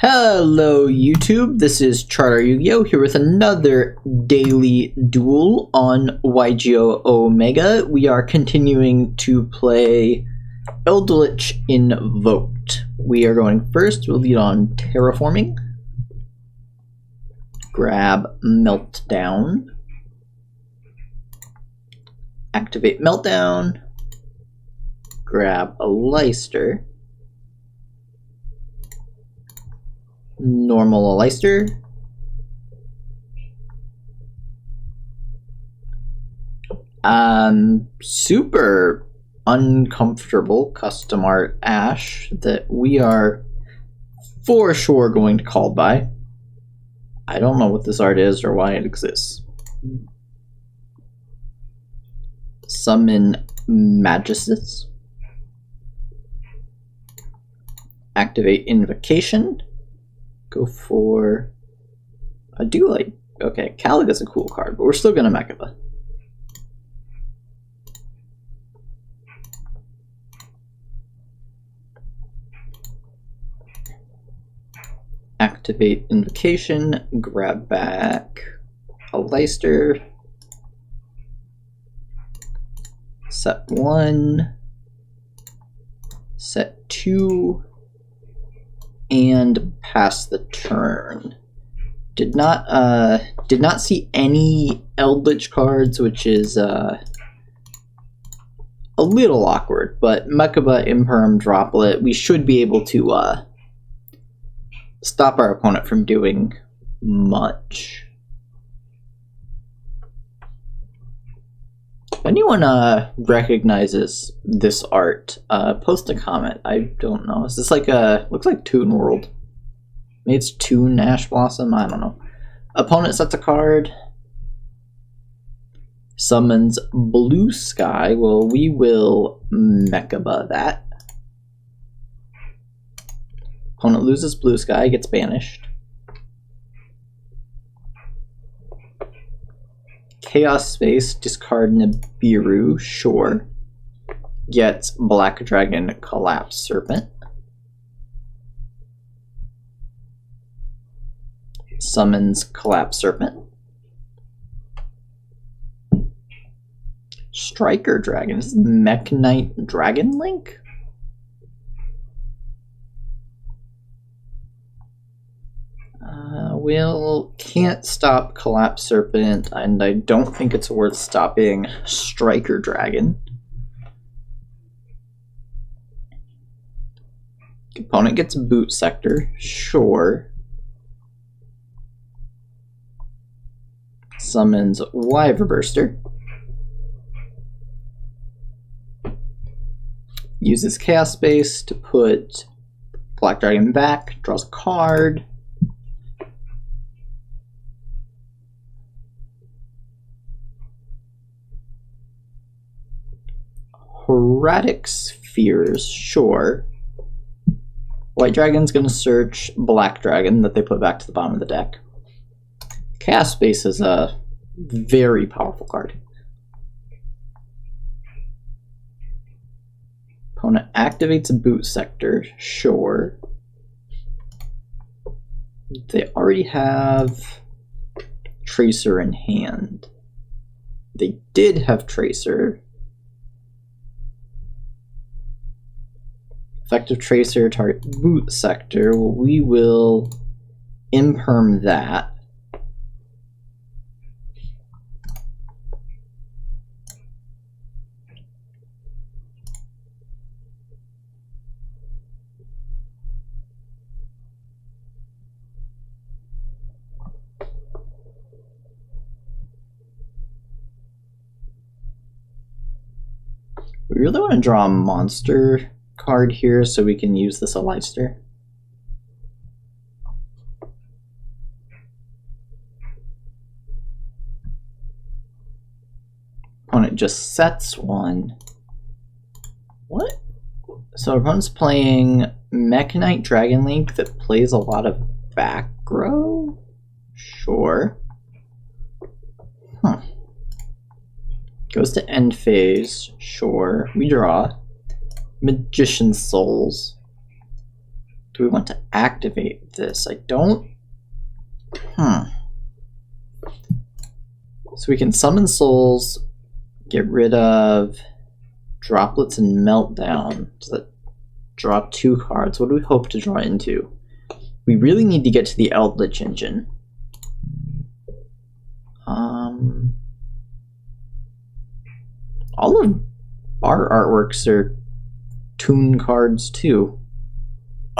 Hello YouTube, this is ChardarYuGiOh here with another daily duel on YGO Omega. We are continuing to play Eldlich Invoked. We are going first, we'll lead on terraforming. Grab Meltdown. Activate Meltdown. Grab a Leister. Normal Leister. Super uncomfortable custom art Ash that we are for sure going to call by. I don't know what this art is or why it exists. Summon Magistus. Activate Invocation. Go for a Duel. Okay, Caliga's a cool card, but we're still gonna Mekk. Activate Invocation, grab back a Leister, set 1, set 2, and pass the turn. Did not see any Eldlich cards, which is a little awkward, but Mekk, Imperm, Droplet, we should be able to stop our opponent from doing much. If anyone recognizes this art, post a comment. I don't know. Is this like looks like Toon World. Maybe it's Toon Ash Blossom, I don't know. Opponent sets a card. Summons Blue Sky. Well, we will Mekk that. Opponent loses Blue Sky, gets banished. Chaos Space, discard Nibiru, sure. Gets Black Dragon, Collapse Serpent. Summons Collapse Serpent. Striker Dragon, this is Mekk Knight Dragon Link? Will can't stop Collapse Serpent, and I don't think it's worth stopping Striker Dragon. Opponent gets Boot Sector, sure. Summons Wyverburster. Uses Chaos Space to put Black Dragon back, draws a card. Erratic Spheres, sure. White Dragon's gonna search Black Dragon that they put back to the bottom of the deck. Chaos Space is a very powerful card. Opponent activates a Boot Sector, sure. They already have Tracer in hand. They did have Tracer. Effective Tracer, target Boot Sector. We will Imperm that. We really want to draw a monster card here so we can use this Leister. Opponent just sets one. What? So opponent's playing Mekk Knight Dragon Link that plays a lot of back row? Sure. Huh. Goes to end phase, sure. We draw. Magician's Souls. Do we want to activate this? I don't. So we can summon souls, get rid of droplets and meltdown. So that draw 2 cards. What do we hope to draw into? We really need to get to the Eldlich engine. All of our artworks are toon cards too.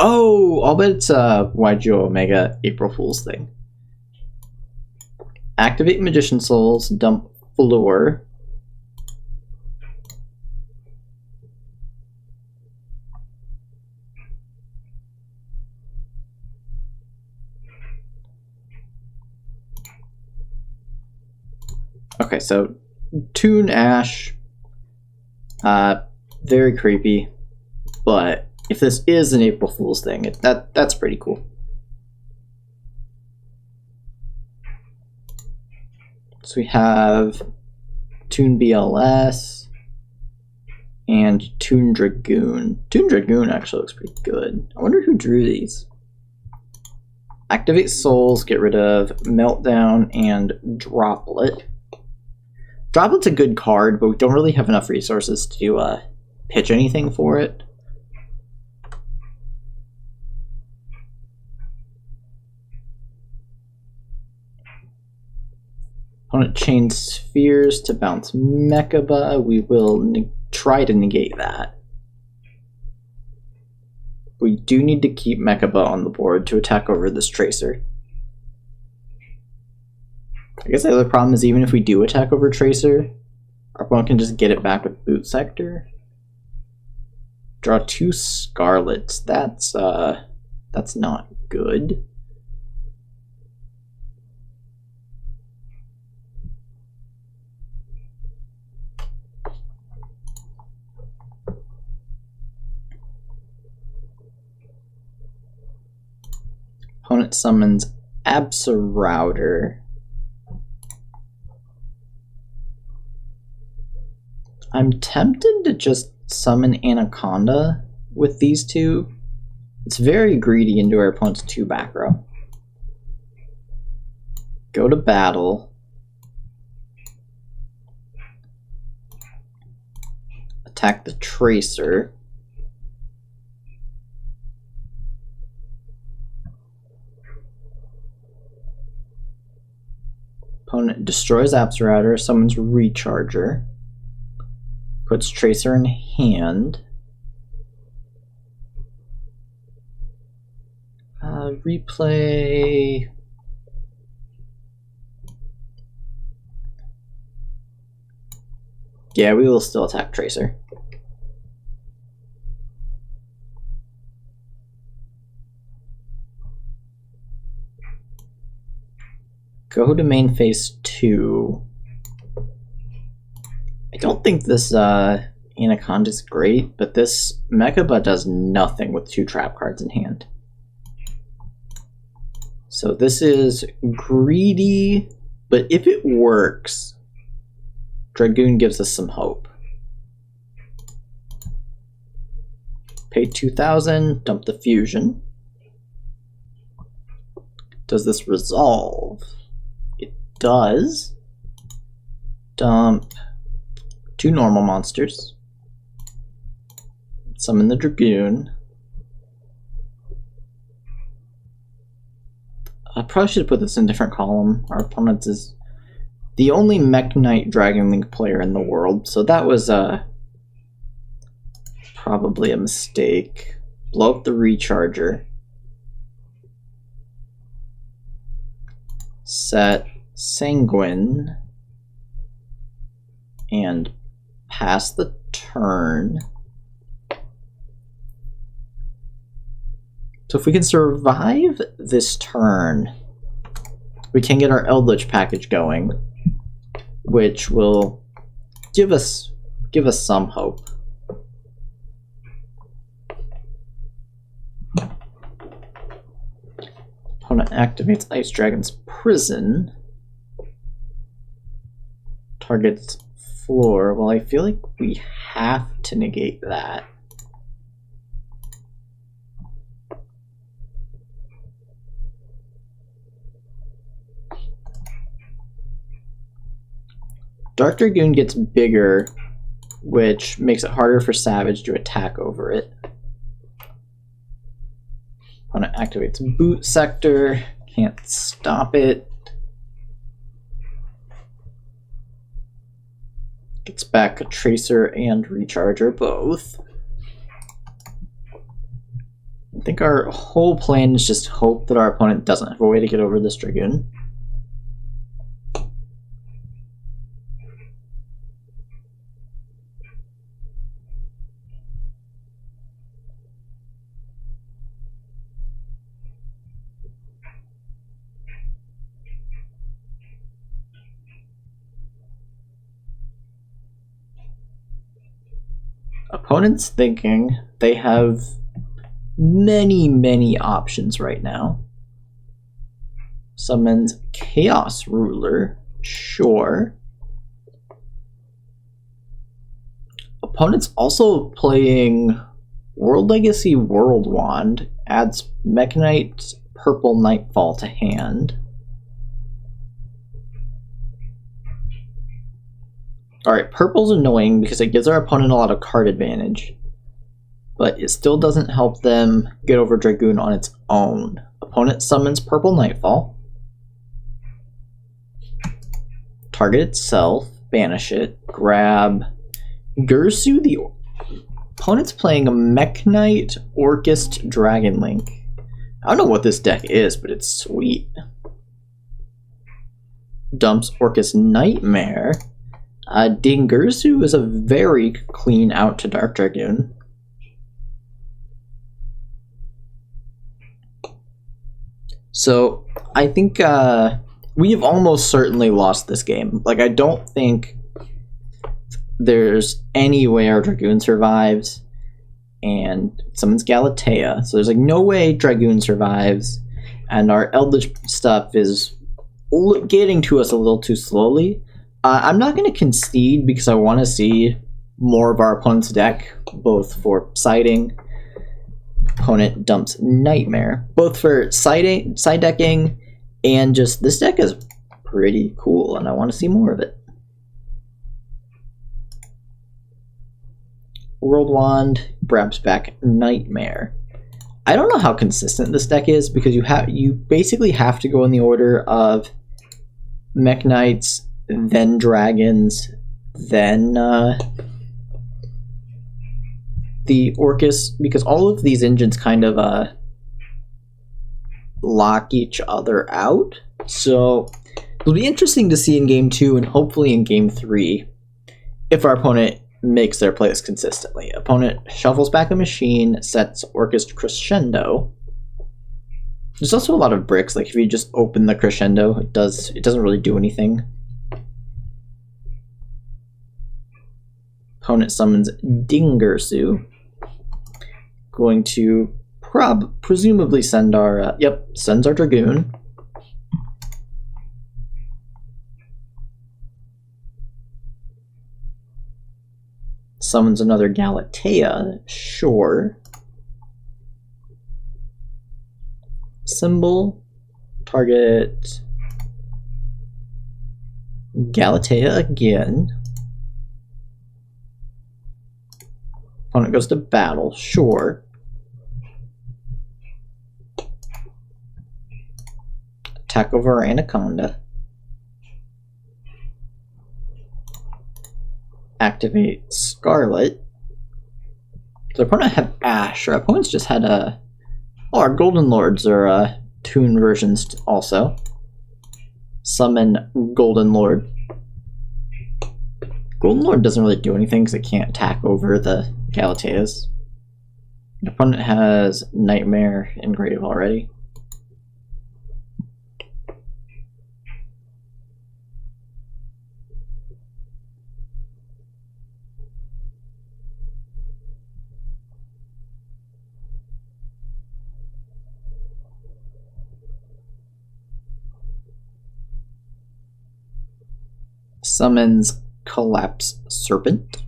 Oh, I'll bet it's a YGO Omega April Fool's thing. Activate Magician Souls, dump Floor. Okay, so Toon Ash, very creepy, but if this is an April Fool's thing, that's pretty cool. So we have Toon BLS and Toon Dragoon. Toon Dragoon actually looks pretty good. I wonder who drew these. Activate Souls, get rid of Meltdown and Droplet. Droplet's a good card, but we don't really have enough resources to pitch anything for it. Opponent chains spheres to bounce Mekk. We will try to negate that. We do need to keep Mekk on the board to attack over this Tracer. I guess the other problem is even if we do attack over Tracer, our opponent can just get it back with Boot Sector. Draw 2 Scarlets. That's not good. Opponent summons Absarouter. I'm tempted to just summon Anaconda with these two. It's very greedy into our opponent's 2 back row. Go to battle. Attack the Tracer. Opponent destroys Absarouter, summons Recharger. Puts Tracer in hand. Replay. Yeah, we will still attack Tracer. Go to main phase 2. I don't think this Anaconda is great, but this Mekk does nothing with 2 trap cards in hand. So this is greedy, but if it works, Dragoon gives us some hope. Pay 2,000, dump the Fusion. Does this resolve? It does. Dump 2 normal monsters. Summon the Dragoon. I probably should have put this in a different column. Our opponent is the only Mekk Knight Dragon Link player in the world, so that was probably a mistake. Blow up the Recharger. Set Sanguine. And pass the turn. So if we can survive this turn, we can get our Eldlich package going, which will give us some hope. Opponent activates Ice Dragon's Prison. Targets floor. Well, I feel like we have to negate that. Dark Dragoon gets bigger, which makes it harder for Savage to attack over it. Opponent activates Boot Sector, can't stop it. Gets back a Tracer and Recharger both. I think our whole plan is just hope that our opponent doesn't have a way to get over this Dragoon. Opponent's thinking they have many options right now. Summons Chaos Ruler, sure. Opponent's also playing World Legacy World Wand, adds Mekk Knight's Purple Nightfall to hand. Alright, purple's annoying because it gives our opponent a lot of card advantage, but it still doesn't help them get over Dragoon on its own. Opponent summons Purple Nightfall. Target itself, banish it, grab Gursu. The opponent's playing a Mekk Knight, Orcust, Dragon Link. I don't know what this deck is, but it's sweet. Dumps Orcust Nightmare. Dingursu is a very clean out to Dark Dragoon. So I think we have almost certainly lost this game. Like, I don't think there's any way our Dragoon survives, and summons Galatea. So there's like no way Dragoon survives, and our Eldlich stuff is getting to us a little too slowly. I'm not going to concede because I want to see more of our opponent's deck, both for siding. Opponent dumps Nightmare, both for side decking and just this deck is pretty cool and I want to see more of it. World Wand grabs back Nightmare. I don't know how consistent this deck is because you basically have to go in the order of Mekk Knights, then Dragons, then the Orcust, because all of these engines kind of lock each other out. So it'll be interesting to see in game 2 and hopefully in game 3 if our opponent makes their plays consistently. Opponent shuffles back a machine, sets Orcust Crescendo. There's also a lot of bricks, like if you just open the Crescendo, it doesn't really do anything. Opponent summons Dingursu. Going to presumably send our sends our Dragoon. Summons another Galatea, sure. Symbol, target Galatea again. Opponent goes to battle, sure. Attack over our Anaconda. Activate Scarlet. So our opponent had Ash. Our opponents just had our Golden Lords are toon versions also. Summon Golden Lord. Golden Lord doesn't really do anything because it can't attack over the Galateas. The opponent has Nightmare engrave already. Summons Collapse Serpent.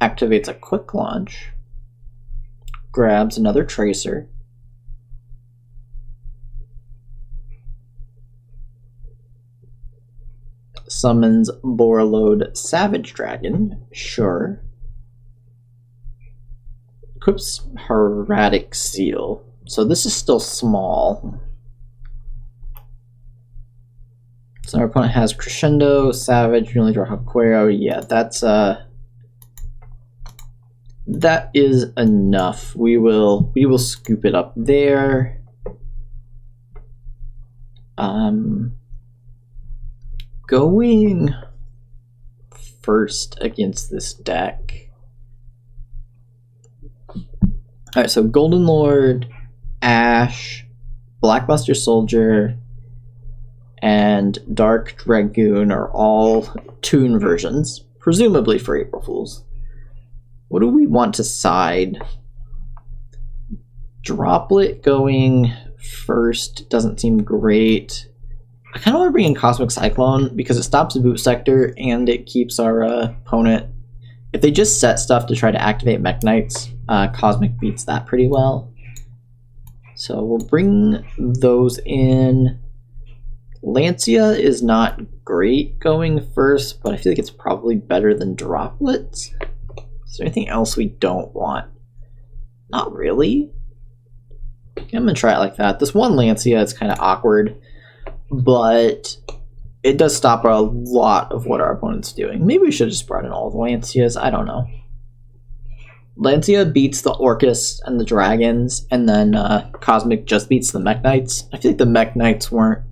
Activates a quick launch. Grabs another Tracer. Summons Borreload Savage Dragon. Sure. Equips Hieratic Seal. So this is still small. So our opponent has Crescendo, Savage, you only draw Haquero. Yeah, that is enough. We will scoop it up there. Going first against this deck. Alright, so Golden Lord, Ash, Blackluster Soldier, and Dark Dragoon are all Toon versions, presumably for April Fools. What do we want to side? Droplet going first doesn't seem great. I kind of want to bring in Cosmic Cyclone because it stops the boot sector and it keeps our opponent. If they just set stuff to try to activate Mekk Knights, Cosmic beats that pretty well. So we'll bring those in. Lancia is not great going first, but I feel like it's probably better than Droplets. Is there anything else we don't want? Not really. I'm going to try it like that. This one Lancia is kind of awkward, but it does stop a lot of what our opponent's doing. Maybe we should have just brought in all the Lancias. I don't know. Lancia beats the Orcust and the Dragons, and then Cosmic just beats the Mekk Knights. I feel like the Mekk Knights weren't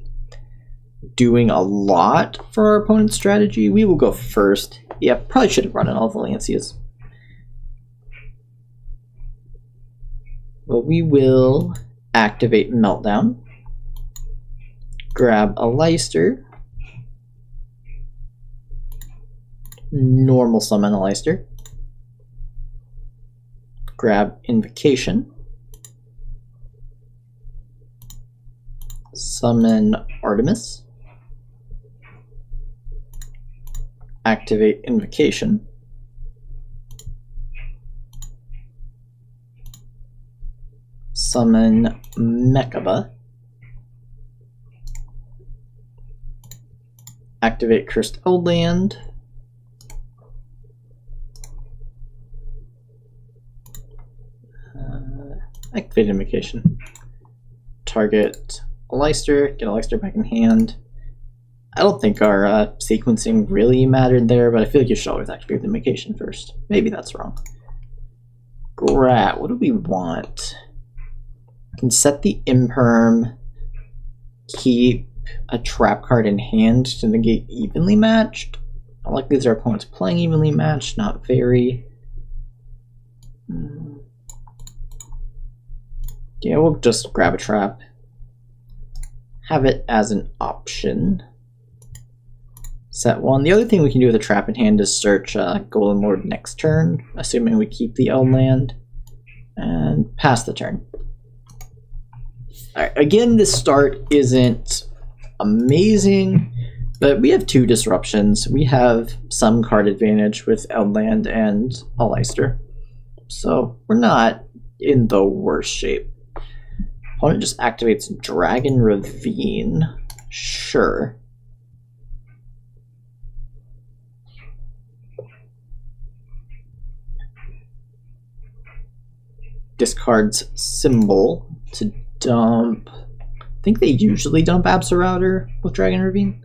doing a lot for our opponent's strategy. We will go first. Yeah, probably should have brought in all the Lancias. Well, we will activate Meltdown. Grab a Leicester. Normal summon a Leicester. Grab Invocation. Summon Artemis. Activate Invocation. Summon Mekk. Activate Cursed Eldland. Activate Invocation. Target a Leicester, get a Leicester back in hand. I don't think our sequencing really mattered there, but I feel like you should always activate the Invocation first. Maybe that's wrong. Grat, what do we want? Can set the Imperm, keep a trap card in hand to negate evenly matched. I like these are opponents playing evenly matched, not very. Yeah, we'll just grab a trap. Have it as an option. Set one. The other thing we can do with a trap in hand is search Golden Lord next turn, assuming we keep the Eldland, and pass the turn. Alright, again, this start isn't amazing, but we have two disruptions. We have some card advantage with Eldland and a Leicester, so we're not in the worst shape. Opponent just activates Dragon Ravine. Sure. Discards Symbol to dump. I think they usually dump Absorouter with Dragon Ravine.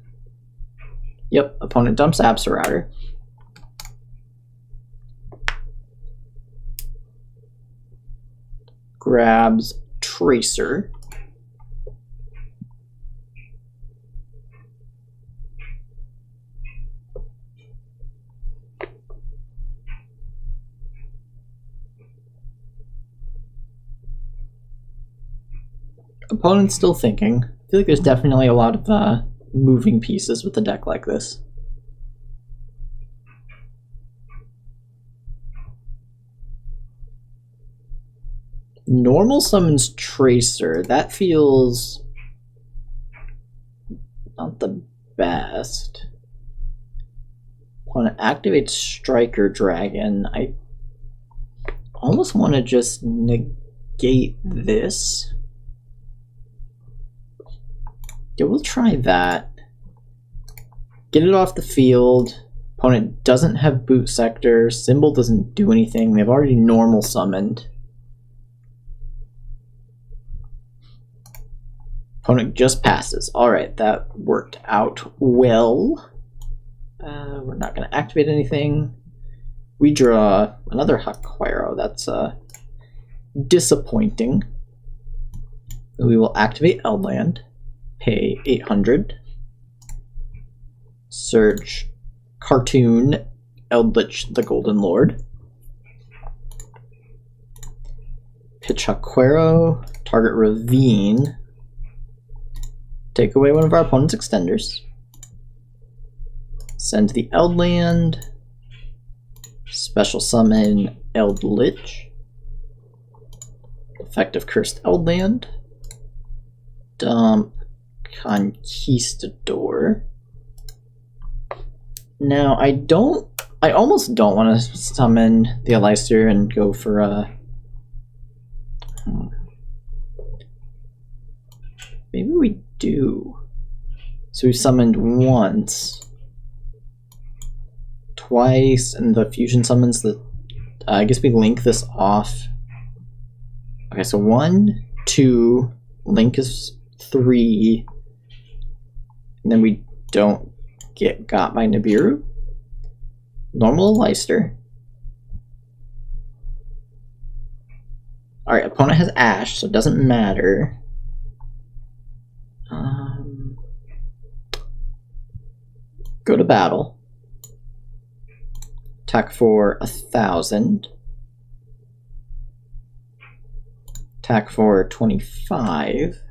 Yep, opponent dumps Absorouter. Grabs Tracer. Opponent's still thinking. I feel like there's definitely a lot of moving pieces with a deck like this. Normal summons Tracer. That feels not the best. Want to activate Striker Dragon. I almost want to just negate this. Yeah, we'll try that. Get it off the field. Opponent doesn't have boot sector. Symbol doesn't do anything. They've already normal summoned. Opponent just passes. Alright, that worked out well. We're not going to activate anything. We draw another YGO. That's disappointing. We will activate Eldland. Pay 800. Search Cartoon Eldlich the Golden Lord. Pitch YGO. Target Ravine. Take away one of our opponent's extenders. Send the Eldland. Special summon Eldlich. Effective Cursed Eldland. Dump Conquistador. Now I almost don't want to summon the Aleister and go for a maybe we do. So we summoned once, twice, and the fusion summons the I guess we link this off. Okay, so 1, 2, link is 3, and then we don't get got by Nibiru. Normal Aleister. Alright, opponent has Ash, so it doesn't matter. Go to battle. Attack for 1,000. Attack for 25.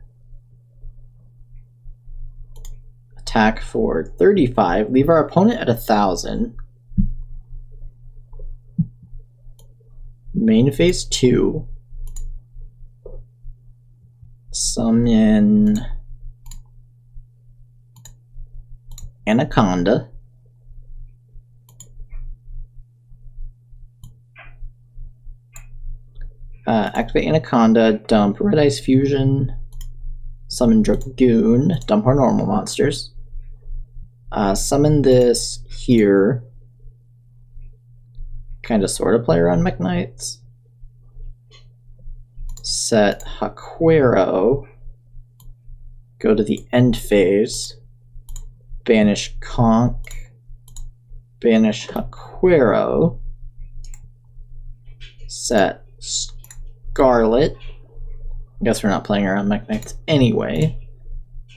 Attack for 35. Leave our opponent at 1,000. Main phase 2. Summon Anaconda. Activate Anaconda, dump Red Ice Fusion, summon Dragoon, dump our normal monsters. Summon this here. Kind of sort of play around Mekk Knights. Set YGO. Go to the end phase. Banish Conch. Banish YGO. Set Scarlet. I guess we're not playing around Mekk Knights anyway.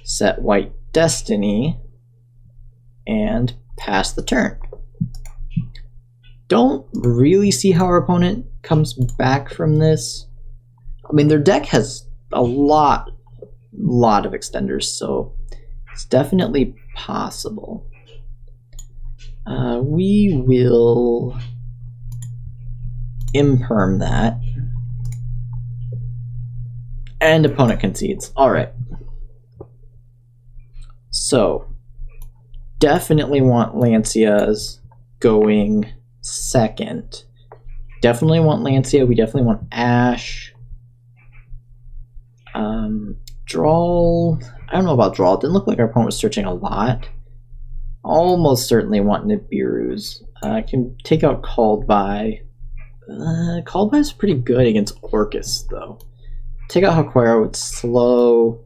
Set White Destiny. And pass the turn. Don't really see how our opponent comes back from this. I mean, their deck has a lot of extenders, so it's definitely possible. We will imperm that. And opponent concedes. Alright. So, definitely want Lancias going second. Definitely want Lancia. We definitely want Ash. Draw. I don't know about draw. It didn't look like our opponent was searching a lot. Almost certainly want Nibiru's. I can take out Called By. Called By is pretty good against Orcust, though. Take out YGO. It's slow.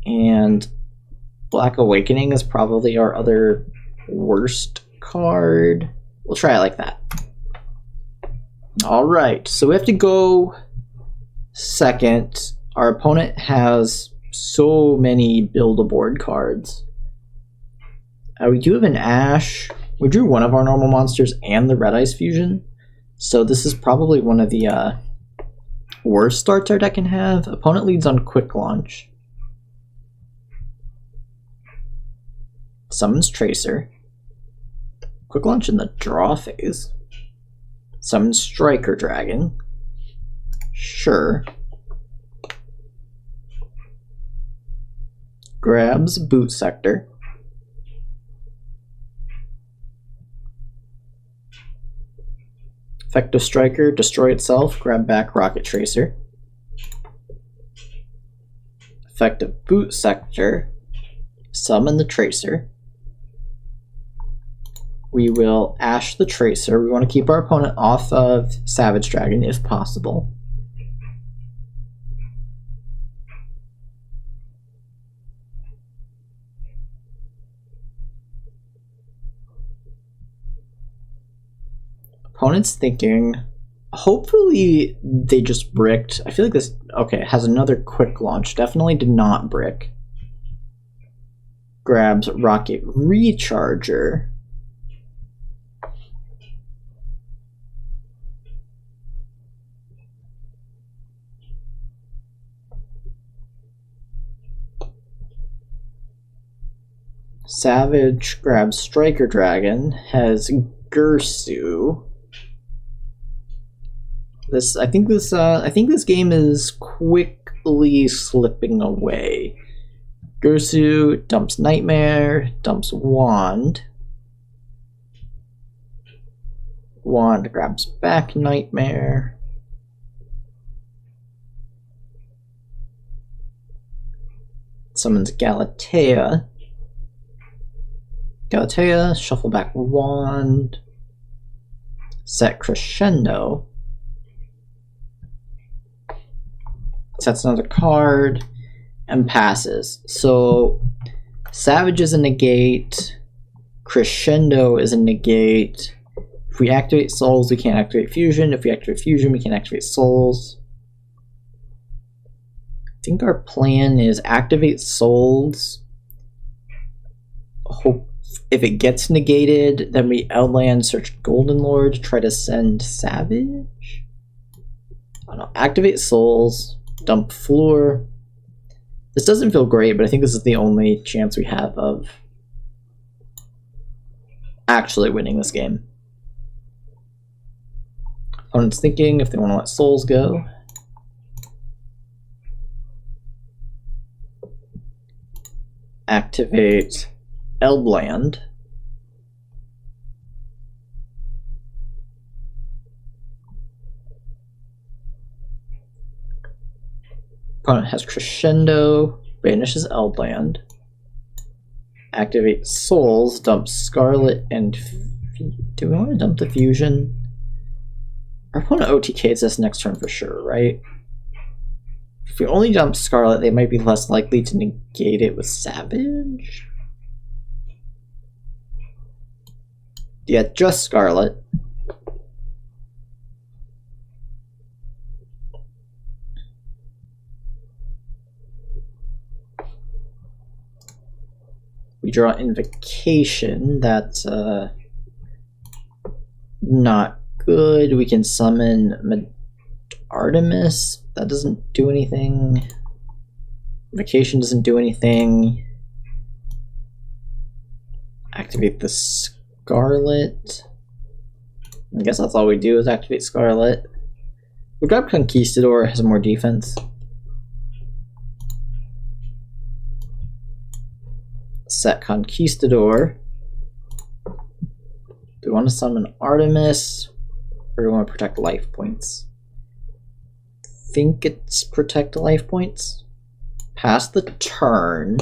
And Black Awakening is probably our other worst card. We'll try it like that. Alright, so we have to go second. Our opponent has so many build-a-board cards. We do have an Ash. We drew one of our normal monsters and the Red Ice Fusion. So this is probably one of the worst starts our deck can have. Opponent leads on Quick Launch. Summons Tracer. Quick Launch in the draw phase. Summons Striker Dragon. Sure. Grabs Boot Sector. Effective Striker, destroy itself, grab back Rocket Tracer. Effective Boot Sector, summon the Tracer. we will Ash the Tracer. We want to keep our opponent off of Savage Dragon if possible. Opponent's thinking, hopefully they just bricked. I feel like this, okay, has another quick launch. Definitely did not brick. Grabs Rocket Recharger. Savage grabs Striker Dragon, has Gursu. I think this game is quickly slipping away. Gursu dumps Nightmare, dumps Wand. Wand grabs back Nightmare. Summons Galatea. Galatea, shuffle back Wand. Set Crescendo. Sets another card and passes. So Savage is a negate, Crescendo is a negate. If we activate Souls, we can't activate Fusion. If we activate Fusion, we can't activate Souls. I think our plan is activate Souls. Hope if it gets negated, then we outland, search Golden Lord, try to send Savage. I don't know. Activate Souls. Dump Floor. This doesn't feel great, but I think this is the only chance we have of actually winning this game. Opponent's thinking if they want to let Souls go. Activate Eldland. Opponent has Crescendo, banishes Eldland. Activate Souls, dump Scarlet and... Do we want to dump the Fusion? Our opponent OTKs this next turn for sure, right? If we only dump Scarlet, they might be less likely to negate it with Savage. Yeah, just Scarlet. We draw Invocation, that's not good. We can summon Artemis, that doesn't do anything. Invocation doesn't do anything. Activate the Scarlet. I guess that's all we do is activate Scarlet. We grab Conquistador, has more defense. Set Conquistador. Do we want to summon Artemis, or do we want to protect life points? I think it's protect life points. Pass the turn.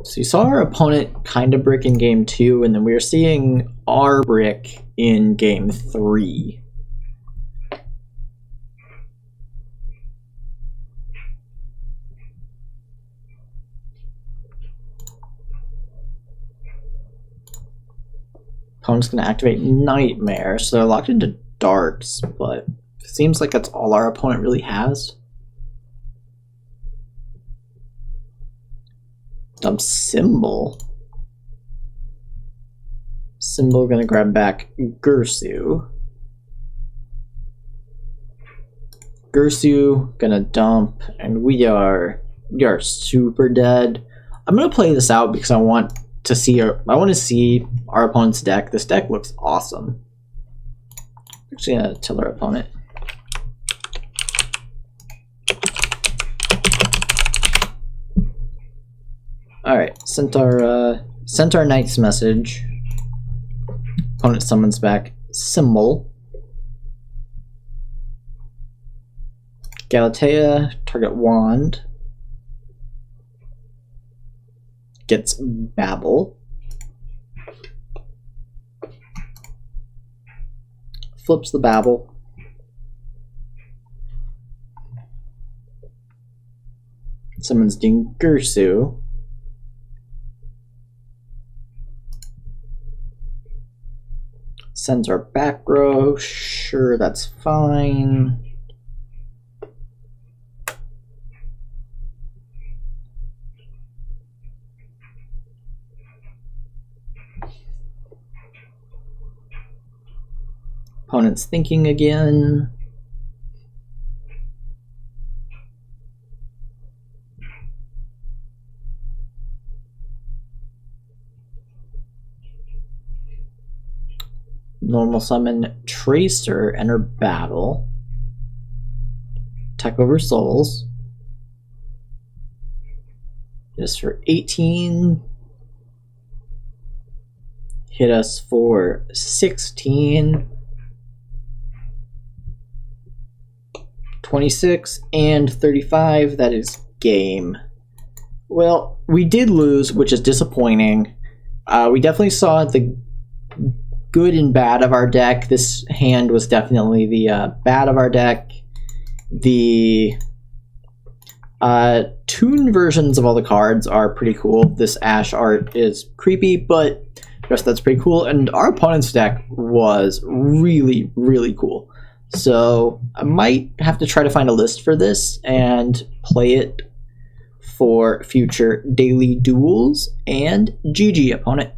So you saw our opponent kind of brick in game 2, and then we were seeing our brick in game 3. Opponent's going to activate Nightmare, so they're locked into Darks, but it seems like that's all our opponent really has. Dump Symbol. Symbol going to grab back Gursu. Gursu going to dump, and we are super dead. I'm going to play this out because I want to see our opponent's deck. This deck looks awesome. I'm actually gonna tell our opponent. Alright, sent our Knight's message. Opponent summons back Symbol. Galatea, target Wand. Gets Babel. Flips the Babel. Summons Dingirsu. Sends our back row. Sure, that's fine. Opponent's thinking again. Normal summon Tracer, enter battle. Attack over souls. Just for 18. Hit us for 16. 26 and 35. That is game. Well, we did lose, which is disappointing. We definitely saw the good and bad of our deck. This hand was definitely the bad of our deck. The toon versions of all the cards are pretty cool. This Ash art is creepy, but the rest that's pretty cool. And our opponent's deck was really, really cool. So I might have to try to find a list for this and play it for future daily duels. And GG, opponent.